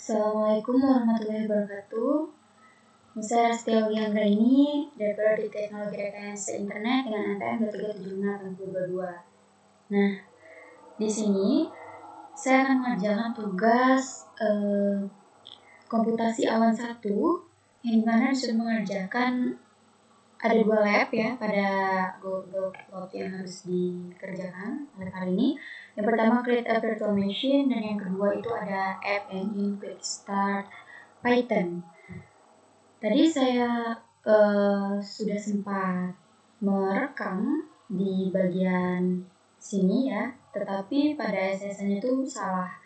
Assalamualaikum warahmatullahi wabarakatuh. Saya Rastia Anggraini, Direktur di Teknologi Rekayasa Internet dengan NPM 237582. Nah, di sini saya akan mengerjakan tugas komputasi awan 1 yang dimana disuruh mengerjakan ada 2 lab ya pada Google Cloud yang harus dikerjakan oleh kali ini. Yang pertama create a virtual machine dan yang kedua itu ada app engine quick start Python. Tadi saya sudah sempat merekam di bagian sini ya, tetapi pada SSN itu salah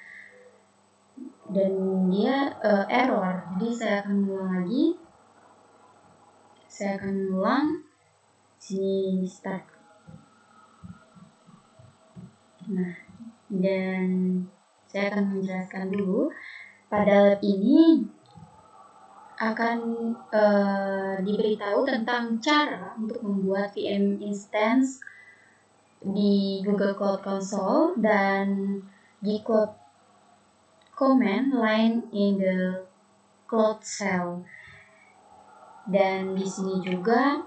dan dia error. Jadi saya akan mengulang lagi. Saya akan mengulang sini start. Nah, dan saya akan menjelaskan dulu pada lab ini akan diberitahu tentang cara untuk membuat VM instance di Google Cloud Console dan G-Cloud command line in the Cloud Shell. Dan di sini juga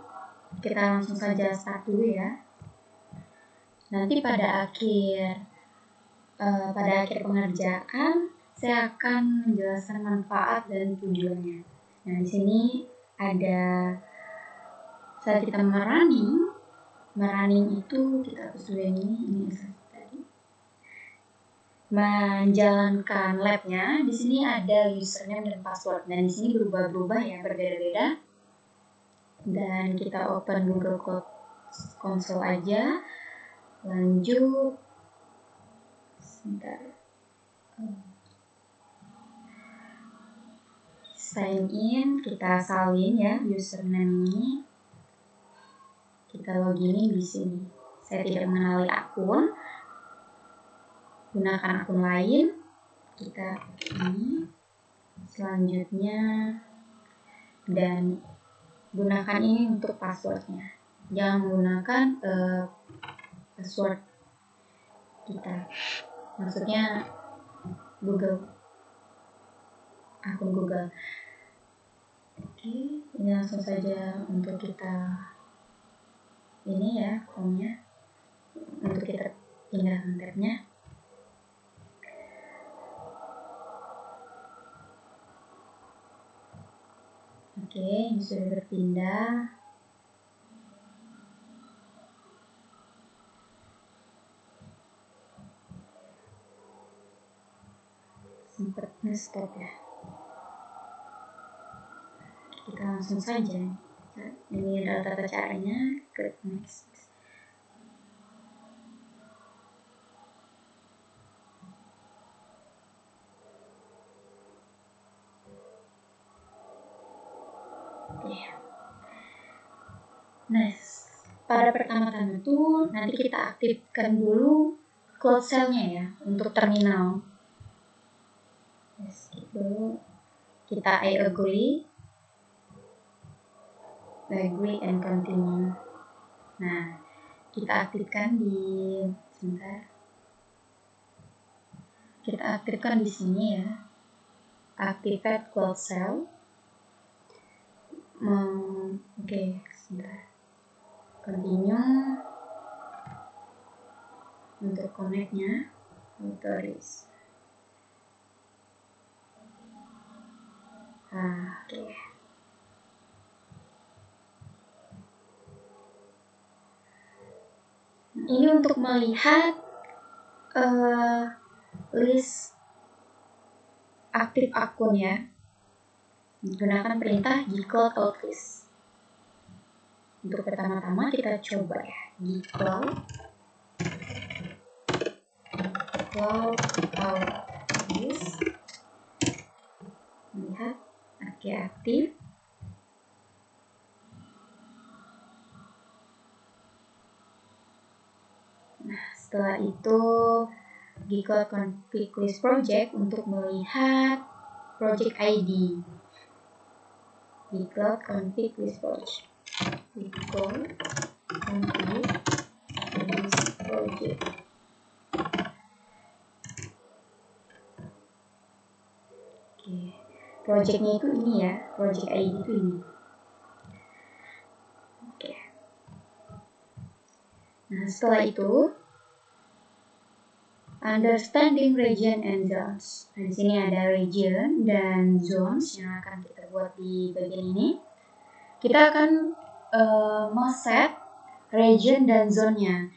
kita langsung saja start dulu ya. Nanti pada akhir pengerjaan saya akan menjelaskan manfaat dan tujuannya. Nah, di sini ada saat kita merunning itu kita hapus dulu ini tadi. Menjalankan labnya, di sini ada username dan password dan di sini berubah-ubah ya, berbeda-beda. Dan kita open Google Cloud Console aja. Lanjut. Sebentar. Sign in, kita salin ya username ini. Kita login di sini. Saya tidak mengenali akun. Gunakan akun lain. Kita ini. Selanjutnya dan gunakan ini untuk passwordnya. Jangan menggunakan password kita. Maksudnya akun Google. Oke, ini langsung saja untuk kita ini ya Chrome-nya. Untuk kita pindahkan tab-nya. Oke, ini sudah berpindah. Sempat nge-stop ya. Kita langsung saja. Ini adalah tata caranya. Klik next. Oke. Nah, pada pertama-tama tuh nanti kita aktifkan dulu Cloud Shell-nya ya untuk terminal. Dulu kita agree and continue. Nah, kita aktifkan kita aktifkan di sini ya, activate Cloud Shell. Oke, sebentar. Continue untuk connect-nya, authorize. Oke. Ini untuk melihat list aktif akun ya. Gunakan perintah G-Cloud outlist. Untuk pertama-tama kita coba ya, G-Cloud outlist. Lihat, aktif. Nah, setelah itu G-Cloud config list project untuk melihat project ID. G-Cloud config list project. G-Cloud config list project. Oke. projectnya itu ini ya, project ID itu ini. Oke. Nah, setelah itu understanding region and zones. Nah, di sini ada region dan zones yang akan kita buat di bagian ini. Kita akan set region dan zone-nya.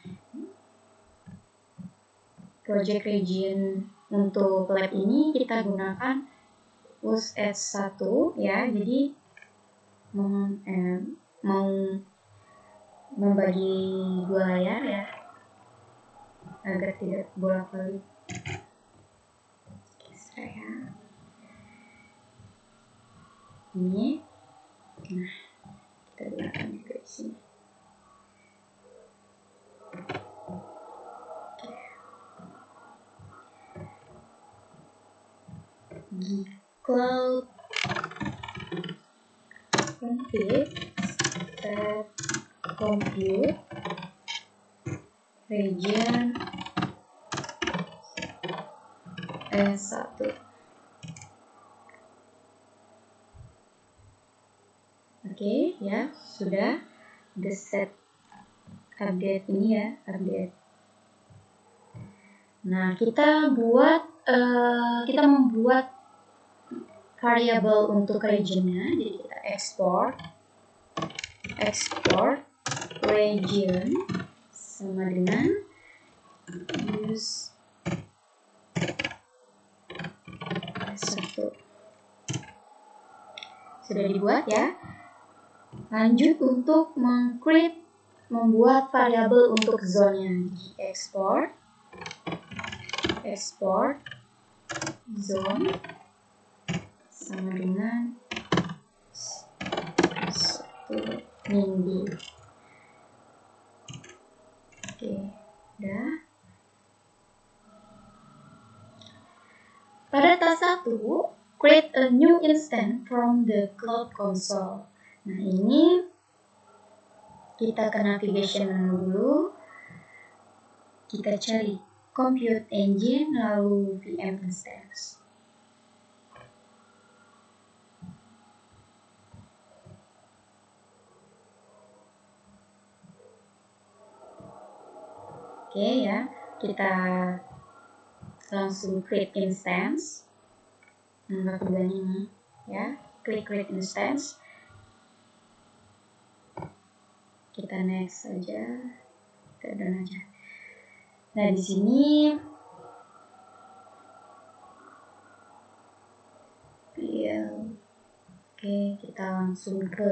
Project region untuk lab ini kita gunakan USH1 ya. Jadi mau membagi dua layar ya, agar tidak bolak-balik. Saya ini, nah kita gunakan juga di sini. Cloud config set compute region S1. Oke, ya sudah the set update ini ya, update. Nah, kita membuat variabel untuk regionnya. Jadi kita export region sama dengan use S1. Sudah dibuat ya. Lanjut untuk membuat variabel untuk zone-nya. Export zone sama dengan min. Oke, udah. Pada task 1, create a new instance from the cloud console. Nah, ini kita ke navigation menu dulu. Kita cari compute engine lalu VM instance. Oke ya, kita langsung create instance. Nomor kedua ini ya, klik create instance. Kita next saja, kita done aja. Nah, di sini oke, kita langsung ke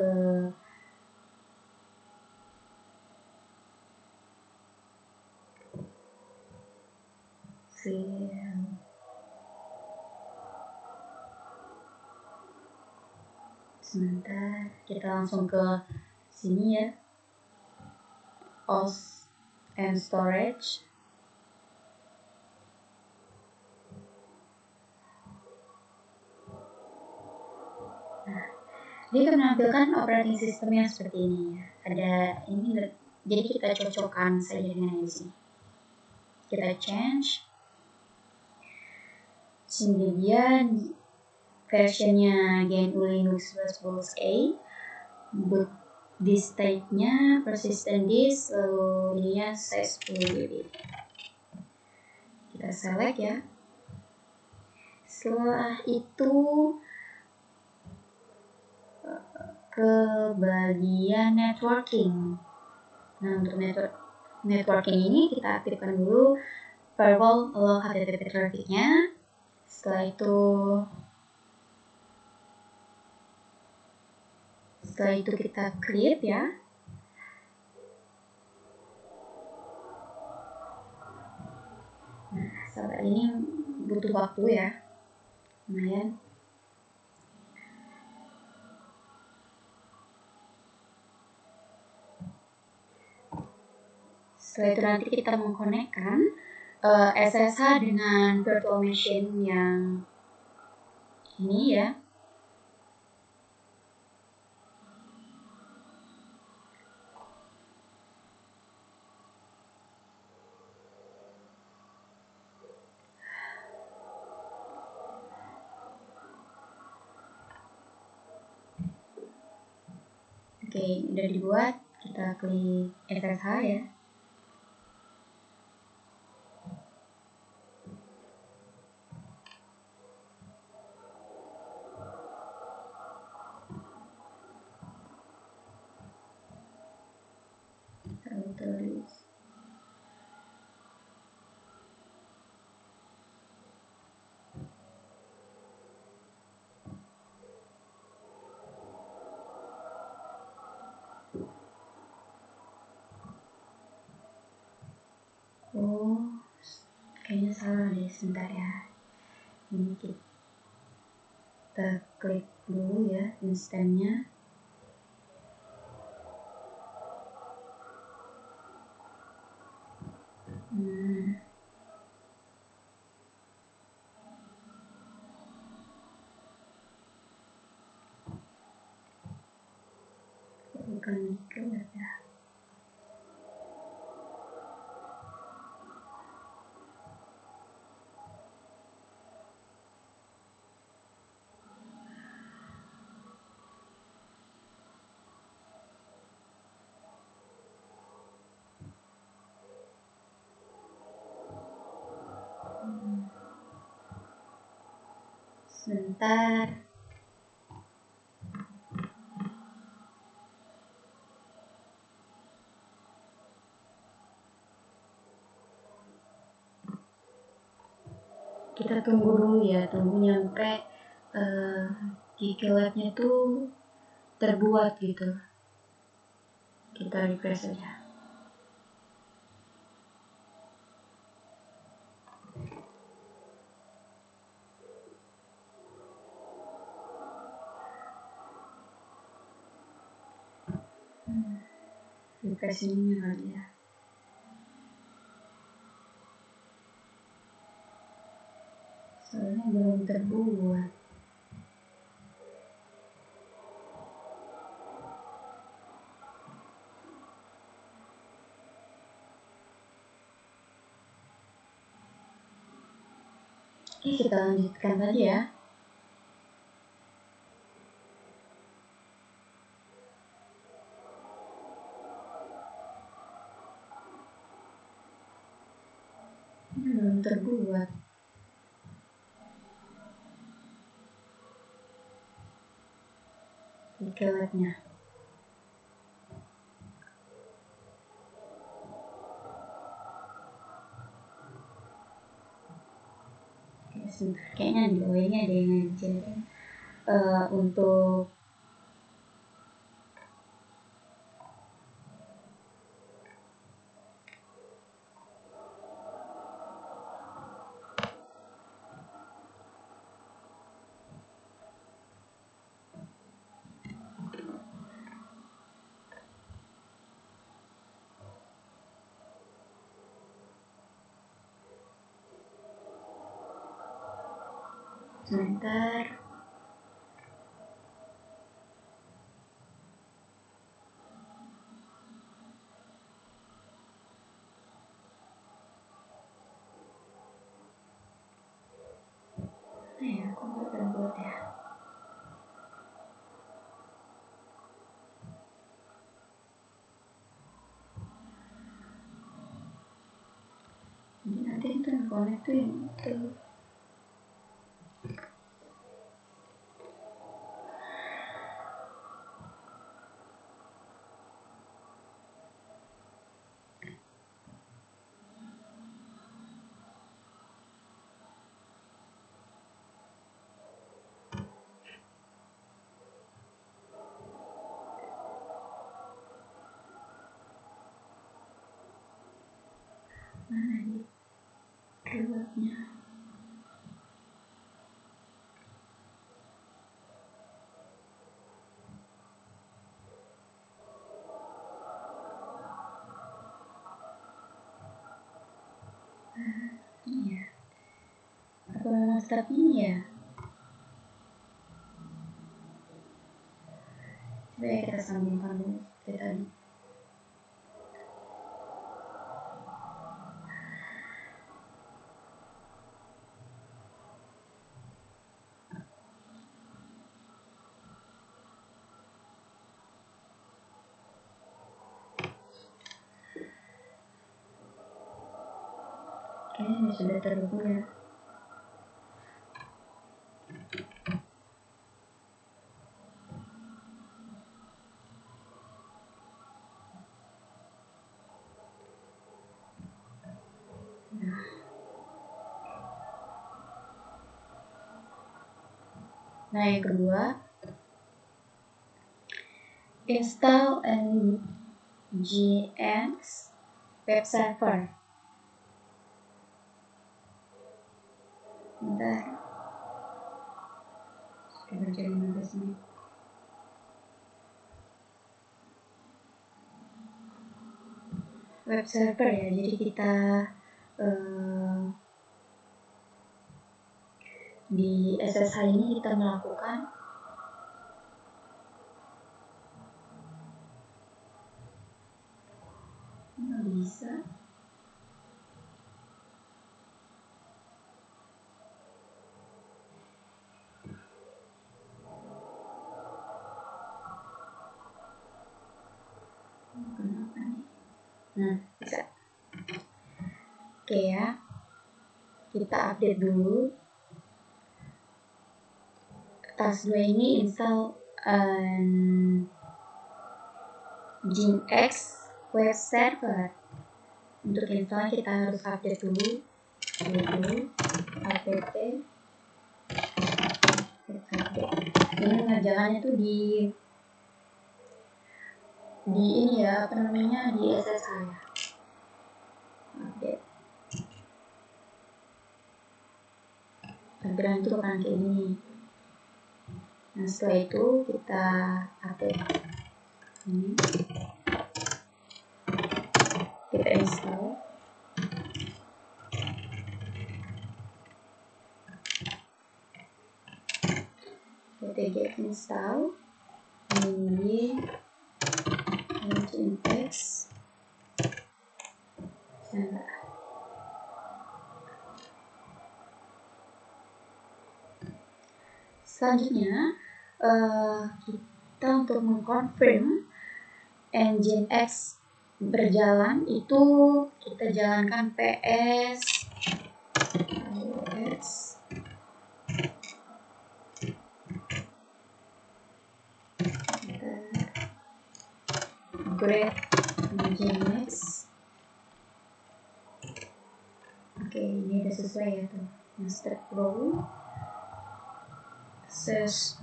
sebentar, kita langsung ke sini ya, OS and storage. Nah, dia akan menampilkan operating sistemnya seperti ini ya. Ada ini, jadi kita cocokkan saja dengan yang di sini. Kita change. Sini dia versionnya GNU Linux 11.a, boot disk type-nya persistent disk, lalu ininya size 10 GB. Kita select ya. Setelah itu ke bagian networking. Nah, untuk networking ini kita aktifkan dulu firewall low HTTP traffic-nya. Setelah itu kita create ya. Nah, sahabat, ini butuh waktu ya, lumayan. Setelah itu nanti kita mengkonekkan SSH dengan virtual machine yang ini ya. Oke, udah dibuat, kita klik SSH ya. Tulis. Oh, kayaknya salah deh, sebentar ya. Ini kita klik dulu ya instannya. Bukan kelihatan ya. Sebentar. Kita tunggu dulu ya, tunggu nyampe Gigi-Labnya tuh terbuat gitu. Kita refresh aja. Refresh ini kali ya. Soalnya belum terbuat. Oke, kita lanjutkan tadi ya. Ini belum terbuat. Gigi-Labnya. Sebentar, kayaknya di bawah ini ada yang ngajarin untuk sebentar. Aku nggak terbuat ya. Jadi nanti itu yang connect tuh yang itu. Mana nih keluarnya? Iya. Apa memang step ini ya? Coba ya kita sambungkan dulu seperti tadi. Ini sudah terhubung ya. Nah, yang kedua, install Nginx web server. Bentar, sudah berjalan 15 menit. Web server ya, jadi kita di SSH ini kita melakukan nggak bisa. Kenapa nih? Nah, bisa. Oke ya, kita update dulu. Task 2 ini install Nginx web server. Untuk install kita harus update dulu, yaitu apt ini mengerjakannya tuh di ini ya, apa namanya, di SSH ya. Update. Tampilan itu akan kayak gini. Nah, setelah itu kita update ini, kita install. Get install ini Nginx. Selanjutnya kita untuk mengkonfirm Nginx berjalan itu kita jalankan ps upgrade Nginx. Oke, ini udah sesuai ya tuh. Master Pro access.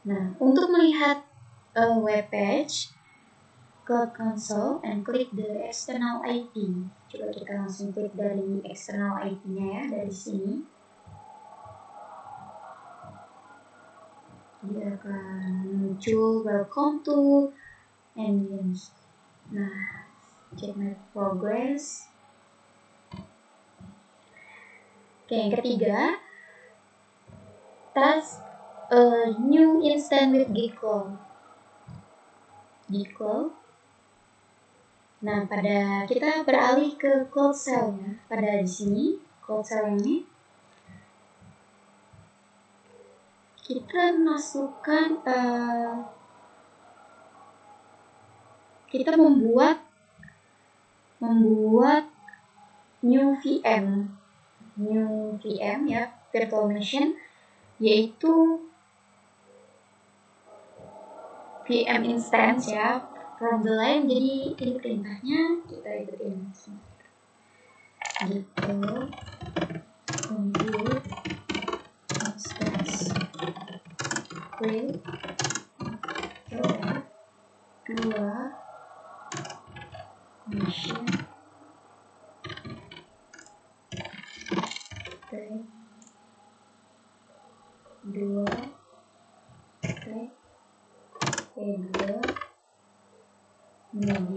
Nah, untuk melihat web page, ke console and klik the external IP. Coba kita langsung klik dari external IP-nya ya, dari sini. Dia akan muncul welcome to Nginx. Nah, check my progress. Oke, yang ketiga, task new instant with Gcloud. Nah, pada kita beralih ke Cloud Shell ya. Pada di sini Cloud Shell ini kita masukkan kita membuat new VM ya, virtual machine, yaitu VM instance ya, from the line. Jadi ini perintahnya kita ikutin gitu, compute instance with 2 machine type 2 type header medium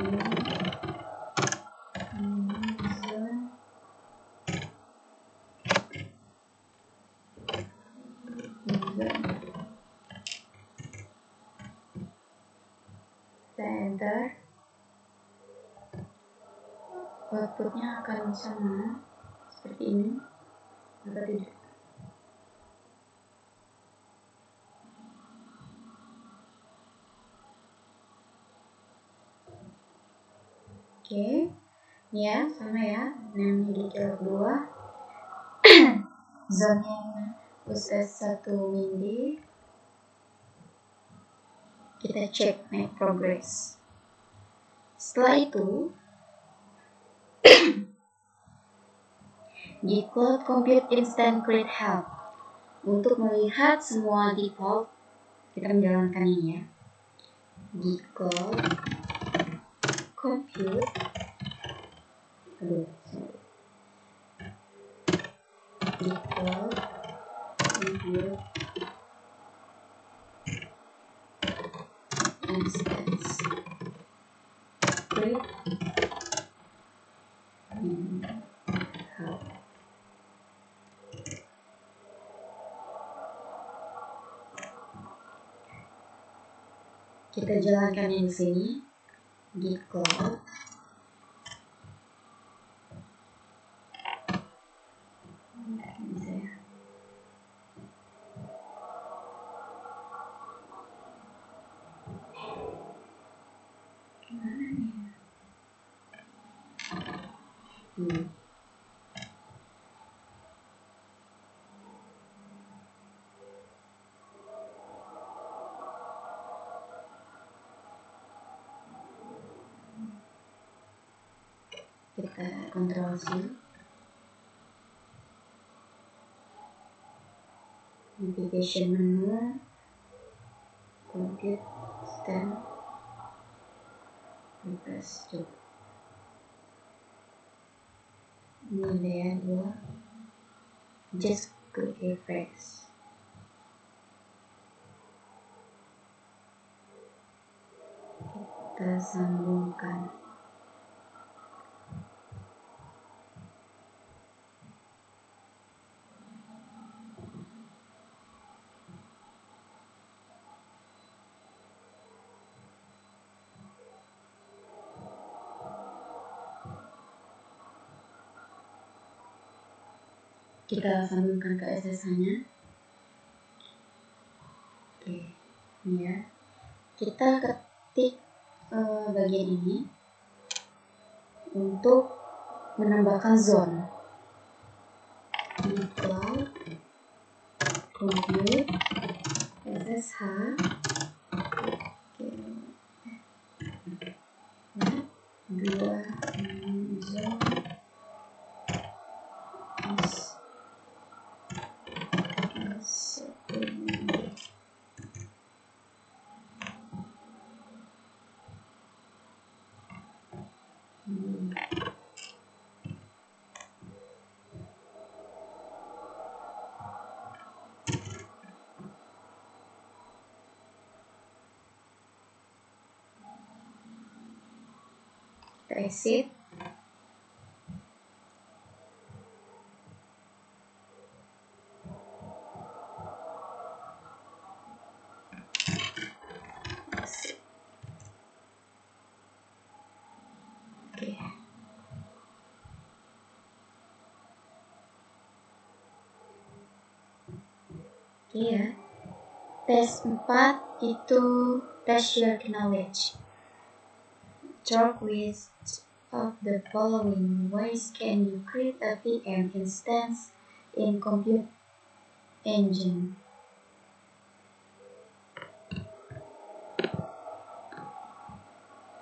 zone enter. Outputnya akan sama seperti ini atau tidak. Oke, Ya, sama ya. Name di kedua. Zone uses 1 mili. Kita cek make progress. Setelah itu, di Cloud Compute Instant Create Help. Untuk melihat semua default, kita menjalankan ini ya. Di Cloud Compute di Cloud Compute Instance Create Help. Kita jalankan di sini di cloud. Bisa ya. Gimana nih? Kita Ctrl C. Navigation menu, compute, stand, request to. Ini layer 2. Just click refresh. Kita sambungkan. Kita sambungkan ke SSH-nya. Oke, ini ya. Kita ketik bagian ini untuk menambahkan zone di cloud compute SSH. Oke. Ya, 2 zone exit. Oke. Oke ya. Tes 4 itu test your knowledge. Talk with of the following ways can you create a VM instance in Compute Engine.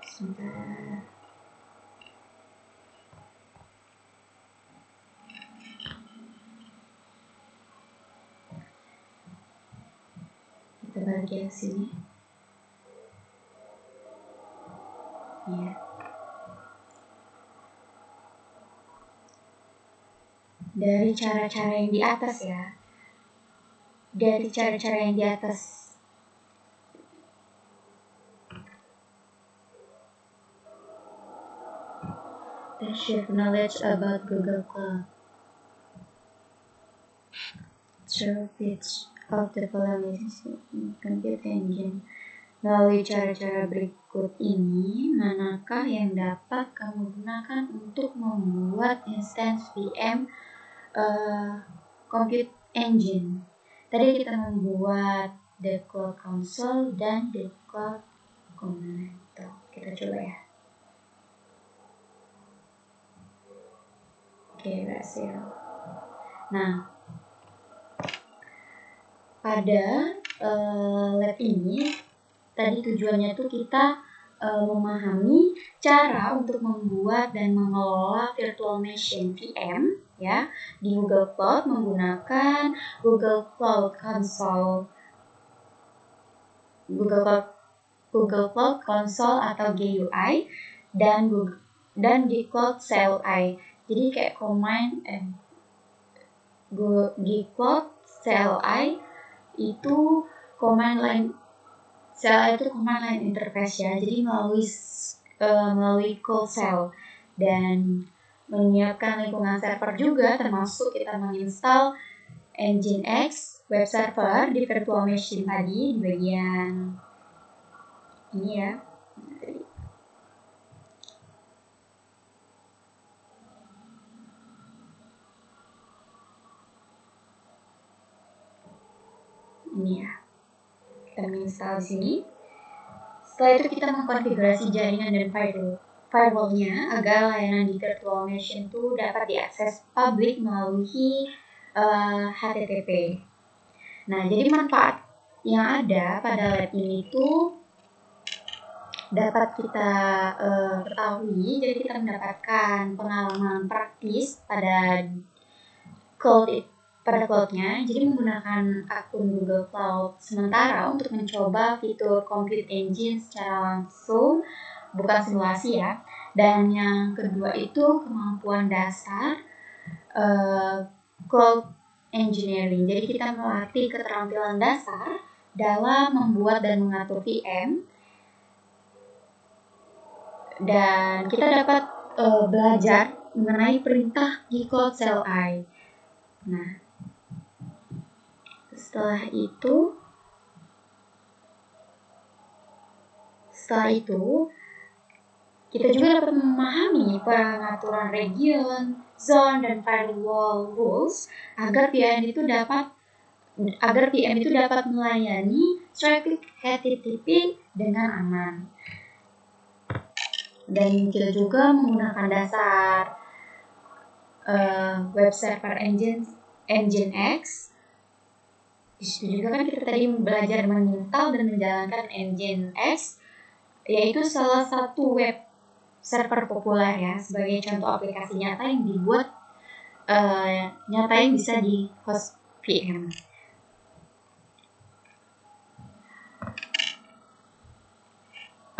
Sebentar. Kita balik ke sini. Ya. Dari cara-cara yang di atas ya. Dari cara-cara yang di atas. Test your knowledge about Google Cloud. Show pitch of the following Compute Engine. Melalui cara-cara berikut ini, manakah yang dapat kamu gunakan untuk membuat instance VM Compute Engine? Tadi kita membuat the Cloud Console dan the Cloud Command. Kita coba ya. Oke, berhasil. Nah, pada lab ini tadi tujuannya tuh kita memahami cara untuk membuat dan mengelola virtual machine VM ya di Google Cloud menggunakan Google Cloud Console, Google Cloud Console atau GUI dan di Cloud CLI. Jadi kayak command di Cloud CLI itu command line CLI itu command line interface ya. Jadi melalui Cold Shell dan menyiapkan lingkungan server juga, termasuk kita menginstal Nginx web server di virtual machine tadi di bagian ini ya. Ini ya. Kita menginstal di sini. Setelah itu kita mengkonfigurasi jaringan dan firewall-nya agar layanan di virtual machine itu dapat diakses publik melalui HTTP. Nah, jadi manfaat yang ada pada lab ini itu dapat kita ketahui. Jadi kita mendapatkan pengalaman praktis pada cloud-nya, jadi menggunakan akun Google Cloud sementara untuk mencoba fitur Compute Engine secara langsung, bukan simulasi ya. Dan yang kedua itu kemampuan dasar Cloud Engineering. Jadi kita melatih keterampilan dasar dalam membuat dan mengatur VM. Dan kita dapat belajar mengenai perintah di Cloud CLI. Nah, setelah itu kita juga dapat memahami pengaturan region, zone, dan firewall rules agar VM itu dapat melayani traffic HTTP dengan aman. Dan kita juga menggunakan dasar web server Nginx. Di situ juga kan kita tadi belajar menginstal dan menjalankan Nginx, yaitu salah satu web server populer ya, sebagai contoh aplikasi nyata yang dibuat yang bisa di host VM.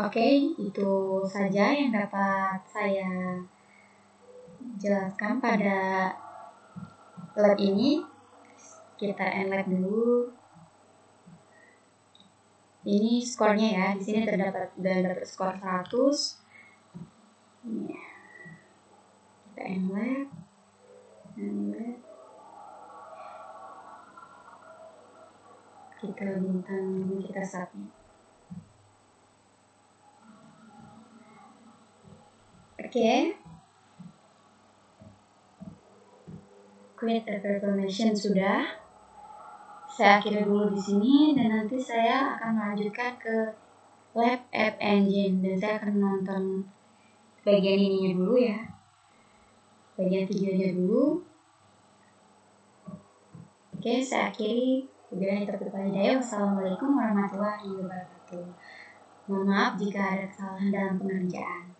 Oke, itu saja yang dapat saya jelaskan pada lab ini. Kita end lab dulu. Ini skornya ya. Di sini terdapat skor 100. Ini ya. Kita end lab. Kita bintang, kita submit. Oke. Create a virtual machine sudah. Saya akhiri dulu di sini dan nanti saya akan melanjutkan ke Lab App Engine dan saya akan menonton bagian ininya dulu ya, bagian videonya dulu. Oke, saya akhiri. Wabillahi taufiq wal hidayah. Wassalamualaikum warahmatullahi wabarakatuh. Mohon maaf jika ada kesalahan dalam pengerjaan.